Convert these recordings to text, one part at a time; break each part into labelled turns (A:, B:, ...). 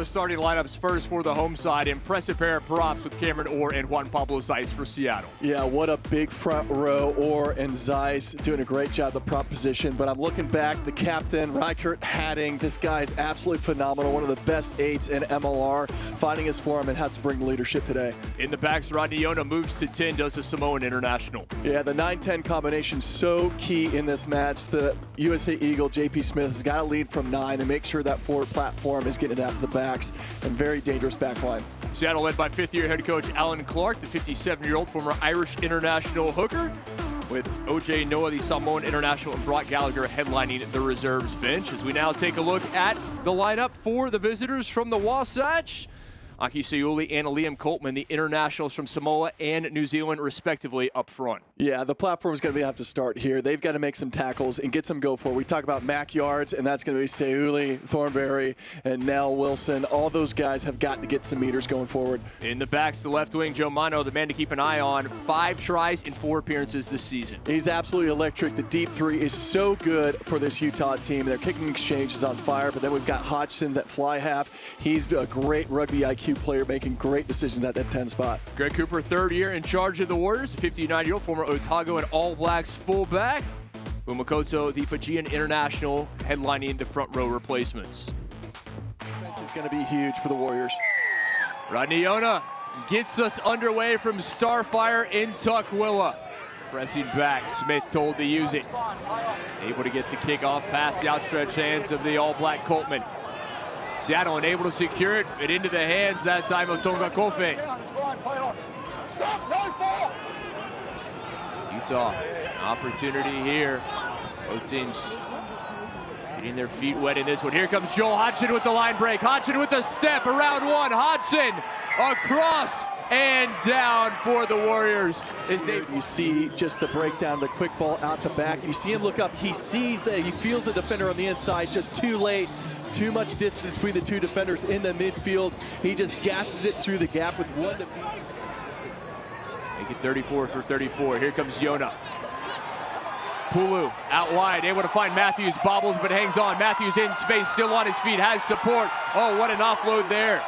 A: the starting lineups first for the home side. Impressive pair of props with Cameron Orr and Juan Pablo Zeiss for Seattle.
B: Yeah, what a big front row. Orr and Zeiss doing a great job at the prop position. But I'm looking back, the captain, Rykert Hadding, this guy is absolutely phenomenal. One of the best 8s in MLR, finding his form and has to bring leadership today.
A: In the backs, Rodney Yona moves to 10, does the Samoan international.
B: Yeah, the 9-10 combination so key in this match. The USA Eagle, JP Smith, has got to lead from 9 and make sure that forward platform is getting it out to the backs, and very dangerous back line.
A: Seattle led by 5th-year head coach Alan Clark, the 57-year-old former Irish international hooker, with OJ Noah, the Samoan international, and Brock Gallagher headlining the reserves bench. As we now take a look at the lineup for the visitors from the Wasatch. Aki Seuli and Liam Coltman, the internationals from Samoa and New Zealand, respectively, up front.
B: Yeah, the platform's going to have to start here. They've got to make some tackles and get some go for it. We talk about Mac Yards, and that's going to be Seuli, Thornberry, and Nell Wilson. All those guys have got to get some meters going forward.
A: In the backs, the left wing, Joe Mano, the man to keep an eye on. 5 tries in 4 appearances this season.
B: He's absolutely electric. The deep 3 is so good for this Utah team. Their kicking exchange is on fire, but then we've got Hodgson's at fly half. He's a great rugby IQ player, making great decisions at that 10 spot.
A: Greg Cooper, 3rd year in charge of the Warriors, 59-year-old former Otago and All Blacks fullback. Umakoto, the Fijian international, headlining the front row replacements.
B: Defense is going to be huge for the Warriors.
A: Rodney Yona gets us underway from Starfire in Tukwila. Pressing back, Smith told to use it. Able to get the kickoff past the outstretched hands of the All Black Coltman. Seattle unable to secure it, and into the hands that time of Tonga Kofe. Utah, opportunity here. Both teams getting their feet wet in this one. Here comes Joel Hodgson with the line break. Hodgson with a step around 1. Hodgson across and down for the Warriors.
B: You see just the breakdown, the quick ball out the back. You see him look up. He sees that he feels the defender on the inside just too late. Too much distance between the 2 defenders in the midfield. He just gasses it through the gap with 1 to beat.
A: Make it 34 for 34. Here comes Yona. Pulu out wide, able to find Matthews, bobbles but hangs on. Matthews in space, still on his feet, has support. Oh, what an offload there.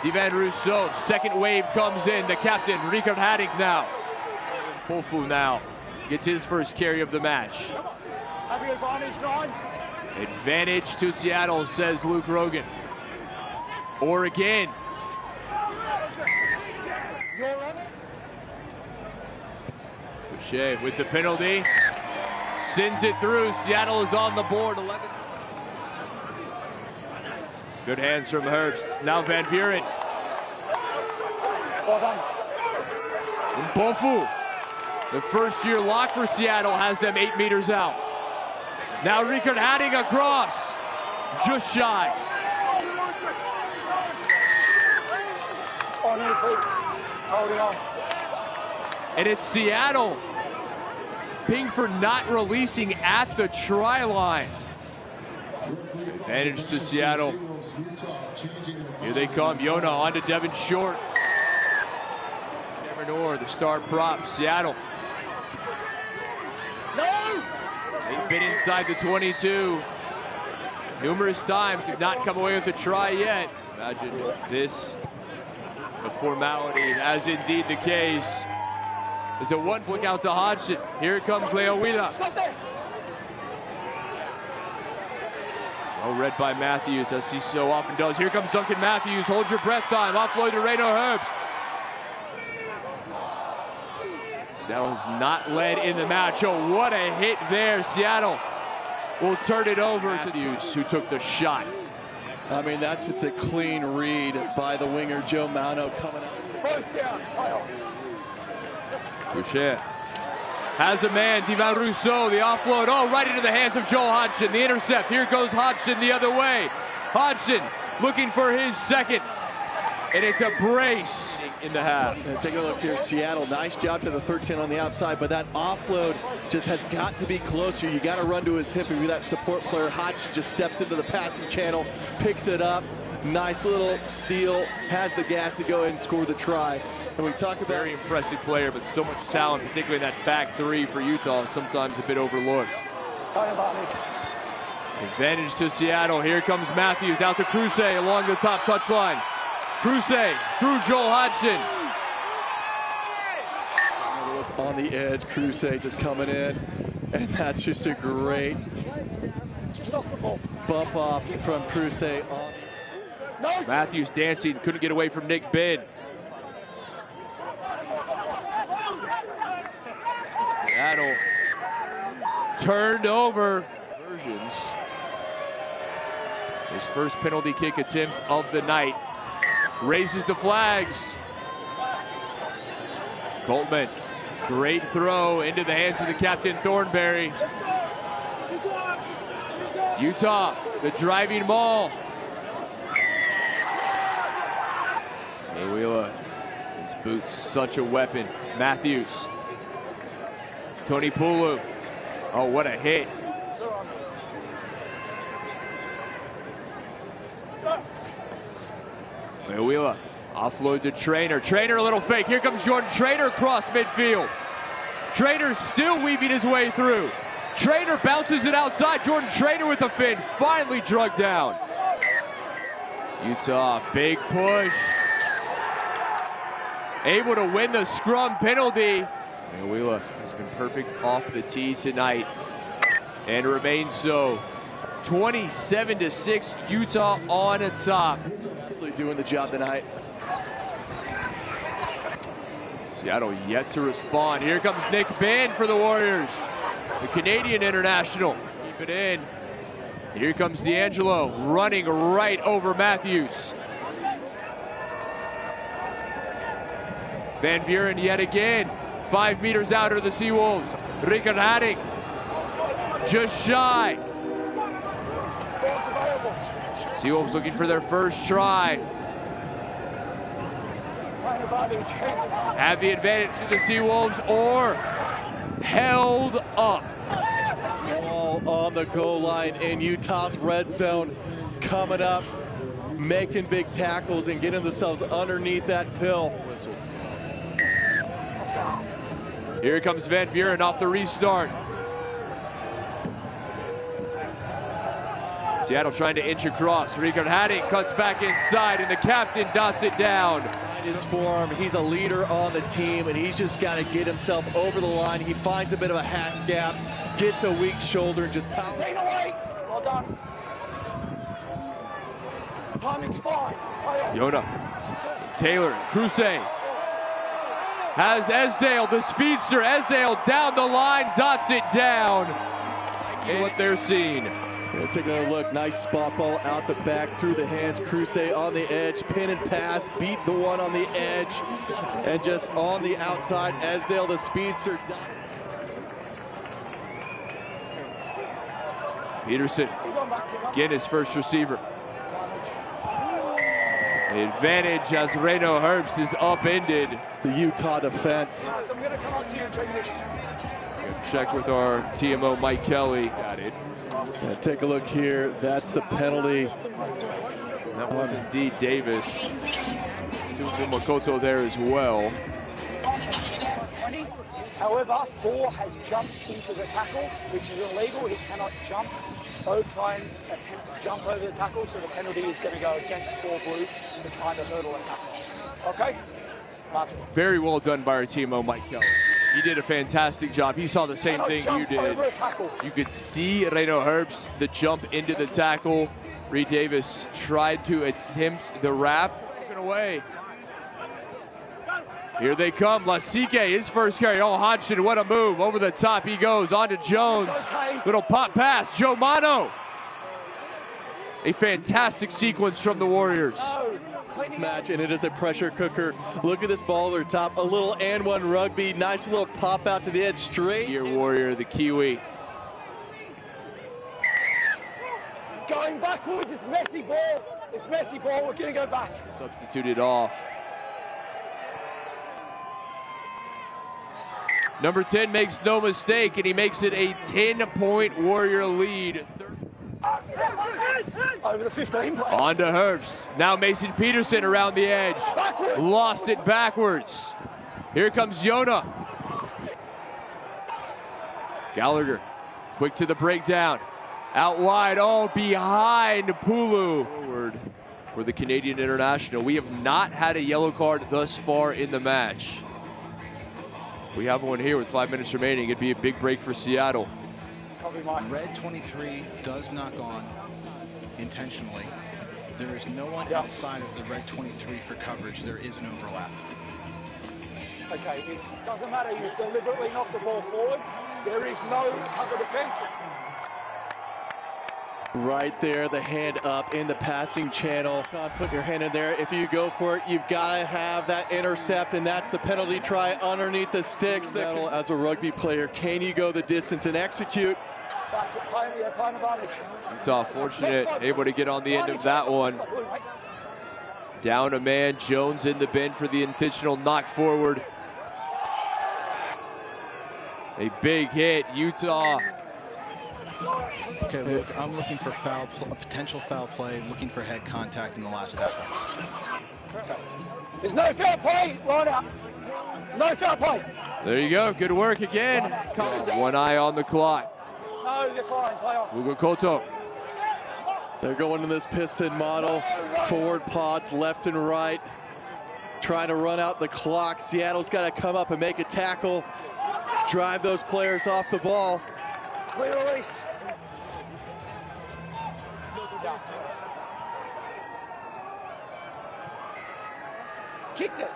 A: Divan Rousseau, 2nd wave comes in. The captain, Rykert Hadding now. Pofu now gets his first carry of the match. Advantage to Seattle, says Luke Rogan. Or again. Boucher with the penalty. Sends it through. Seattle is on the board. 11. Good hands from Herbst. Now Van Vuren. Mpofu. The 1st-year lock for Seattle has them 8 meters out. Now Rykert Hadding across. Just shy. And it's Seattle pinged for not releasing at the try line. Advantage to Seattle. Here they come. Yona on to Devin Short. Cameron Orr, the star prop. Seattle. No! They've been inside the 22 numerous times. Have not come away with a try yet. Imagine this a formality, as indeed the case. There's a 1 flick out to Hodgson. Here comes Leo Wheeler. Well read by Matthews, as he so often does. Here comes Duncan Matthews. Hold your breath time. Offload to Reno Herbst. Seattle has not led in the match. Oh, what a hit there. Seattle will turn it over to Matthews, who took the shot.
B: I mean, that's just a clean read by the winger, Joe Mano, coming out.
A: Boucher has a man, Divan Rousseau, the offload, oh, right into the hands of Joel Hodgson, the intercept. Here goes Hodgson the other way. Hodgson looking for his 2nd, and it's a brace in the half.
B: And take a look here, Seattle, nice job to the 13 on the outside, but that offload just has got to be closer. You got to run to his hip and be that support player. Hodgson just steps into the passing channel, picks it up. Nice little steal, has the gas to go ahead and score the try. And we talk about
A: very impressive player, but so much talent, particularly in that back 3 for Utah, sometimes a bit overlooked. Advantage to Seattle. Here comes Matthews out to Kruse along the top touchline. Kruse through Joel Hodgson.
B: Look on the edge, Kruse just coming in, and that's just a great bump off from Kruse.
A: Matthews dancing, couldn't get away from Nick Bin. Seattle turned over. Versions. His first penalty kick attempt of the night. Raises the flags. Coltman, great throw into the hands of the captain Thornberry. Utah, the driving maul. Mayweather, his boots, such a weapon. Matthews. Tony Pulu. Oh, what a hit. Mayweather, offload to Trainer. Trainer, a little fake. Here comes Jordan Trainer across midfield. Trainer still weaving his way through. Trainer bounces it outside. Jordan Trainer with a fin, finally drugged down. Utah, big push. Able to win the scrum penalty. Mayweather has been perfect off the tee tonight and remains so. 27-6, Utah on top.
B: Absolutely doing the job tonight.
A: Seattle yet to respond. Here comes Nick Bin for the Warriors. The Canadian international. Keep it in. Here comes D'Angelo running right over Matthews. Van Vuren yet again. 5 meters out are the Seawolves. Rickard Hadding just shy. Seawolves looking for their first try. Have the advantage to the Seawolves or held up.
B: Ball on the goal line in Utah's red zone, coming up, making big tackles and getting themselves underneath that pill.
A: Here comes Van Vuren off the restart. Seattle trying to inch across. Rickard Hadding cuts back inside, and the captain dots it down.
B: Find his form. He's a leader on the team, and he's just got to get himself over the line. He finds a bit of a half gap, gets a weak shoulder, and just powers.
C: Well done. Timing's fine.
A: Yona, Taylor, Kruse. Has Esdale, the speedster. Esdale down the line, dots it down. And what they're seeing.
B: Yeah, taking a look, nice spot ball out the back, through the hands. Kruse on the edge, pin and pass, beat the one on the edge, and just on the outside, Esdale, the speedster.
A: Peterson, again his first receiver. The advantage as Reno Herbst is upended.
B: The Utah defense.
A: Check with our TMO Mike Kelly. Got it.
B: Yeah, take a look here. That's the penalty.
A: That was indeed Davis. Makoto there as well.
C: However, 4 has jumped into the tackle, which is illegal. He cannot jump. Both try and attempt to jump over the tackle, so the penalty is going to go against 4 blue for trying to hurdle a tackle. Okay?
A: Very well done by our TMO Mike Kelly. He did a fantastic job. He saw the same thing you did. You could see Reno Herbst, the jump into the tackle. Reed Davis tried to attempt the wrap. Broken away. Here they come. Lasike, his first carry. Oh, Hodgson, what a move. Over the top he goes. On to Jones. Little pop pass. Joe Mano. A fantastic sequence from the Warriors.
B: This match, and it is a pressure cooker. Look at this ball over top. A little and one rugby. Nice little pop out to the edge straight.
A: Here, Warrior, the Kiwi.
C: Going backwards. It's messy ball. It's messy ball. We're going to go back.
A: Substituted off. Number 10 makes no mistake, and he makes it a 10-point Warrior lead.
C: Over the 15 play.
A: On to Herbst. Now Mason Peterson around the edge.
C: Backwards.
A: Lost it backwards. Here comes Yona. Gallagher, quick to the breakdown. Out wide, oh, behind Pulu. Forward for the Canadian international. We have not had a yellow card thus far in the match. If we have one here with 5 minutes remaining, it'd be a big break for Seattle.
D: Red 23 does knock on intentionally. There is no one outside of the red 23 for coverage. There is an overlap.
C: Okay, it doesn't matter. You deliberately knock the ball forward. There is no cover defense.
B: Right there, the hand up in the passing channel. Put your hand in there. If you go for it, you've got to have that intercept, and that's the penalty try underneath the sticks. As a rugby player, can you go the distance and execute?
A: Utah fortunate, able to get on the end of that one. Down a man, Jones in the bin for the intentional knock forward. A big hit, Utah.
D: Okay, look, I'm looking for a potential foul play, looking for head contact in the last tackle.
C: There's no foul play, line up. No foul play.
A: There you go, good work again. One eye on the clock.
C: No, they're fine, play on.
A: Lugo Koto.
B: They're going to this piston model. Forward pods left and right. Trying to run out the clock. Seattle's got to come up and make a tackle. Drive those players off the ball.
C: Clear release. Kicked it.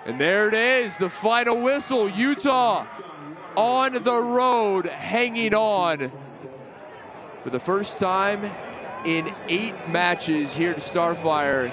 A: And there it is, the final whistle. Utah on the road, hanging on for the first time in 8 matches here to Starfire.